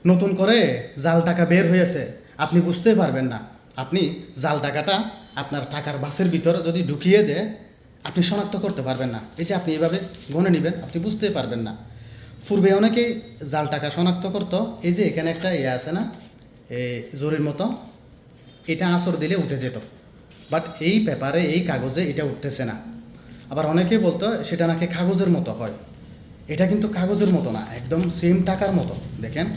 নতুন করে জাল টাকা বের হয়েছে, আপনি বুঝতেই পারবেন না। আপনি জাল টাকাটা আপনার টাকার বাসের ভিতর যদি ঢুকিয়ে দেয়, আপনি শনাক্ত করতে পারবেন না। এই যে আপনি এভাবে গনে নেবেন, আপনি বুঝতেই পারবেন না। পূর্বে অনেকেই জাল টাকা শনাক্ত করতো। এই যে এখানে একটা ইয়ে আছে না, এই জরির মতো, এটা আঁচড় দিলে উঠে যেত। বাট এই পেপারে, এই কাগজে এটা উঠতেছে না। আবার অনেকেই বলতো সেটা নাকি কাগজের মতো হয়। এটা কিন্তু কাগজের মতো না, একদম সেম টাকার মতো। দেখেন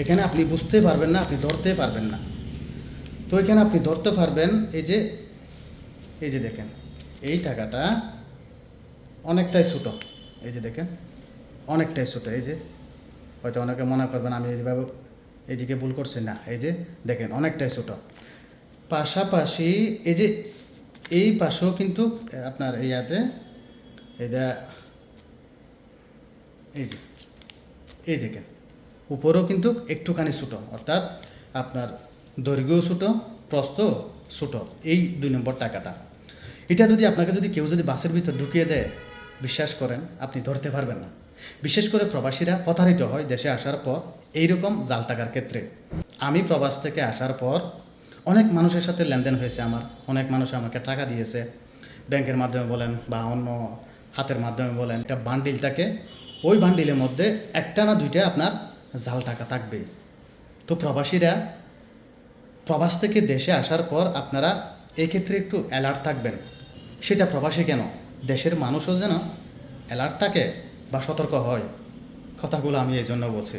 এখানে আপনি বুঝতেই পারবেন না, আপনি ধরতে পারবেন না। তো এখানে আপনি ধরতে পারবেন, এই যে দেখেন, এই টাকাটা অনেকটাই ছোটো। এই যে দেখেন, অনেকটাই ছোটো। এই যে হয়তো অনেকে মনে করবেন আমি এইভাবে এইদিকে ভুল করছি না। এই যে দেখেন, অনেকটাই ছোটো। পাশাপাশি এই যে এই পাশেও কিন্তু আপনার ইয়াতে এটা, এই যে এই দেখেন, উপরেও কিন্তু একটুখানি ছোটো, অর্থাৎ আপনার দৈর্ঘ্যও ছোটো, প্রস্থ ছোটো। এই 2 নম্বর টাকাটা, এটা যদি আপনাকে যদি কেউ যদি বাসের ভিতর ঢুকিয়ে দেয়, বিশ্বাস করেন আপনি ধরতে পারবেন না। বিশেষ করে প্রবাসীরা প্রতারিত হয় দেশে আসার পর এইরকম জাল টাকার ক্ষেত্রে। আমি প্রবাস থেকে আসার পর অনেক মানুষের সাথে লেনদেন হয়েছে আমার। অনেক মানুষ আমাকে টাকা দিয়েছে, ব্যাংকের মাধ্যমে বলেন বা অন্য হাতের মাধ্যমে বলেন। একটা বান্ডিল থাকে, ওই বান্ডিলের মধ্যে একটা না দুইটা আপনার জাল টাকা থাকবেই। তো প্রবাসীরা প্রবাস থেকে দেশে আসার পর আপনারা এক্ষেত্রে একটু অ্যালার্ট থাকবেন। সেটা প্রবাসী কেন, দেশের মানুষও যেন অ্যালার্ট থাকে বা সতর্ক হয়। কথাগুলো আমি এই জন্য বলছি।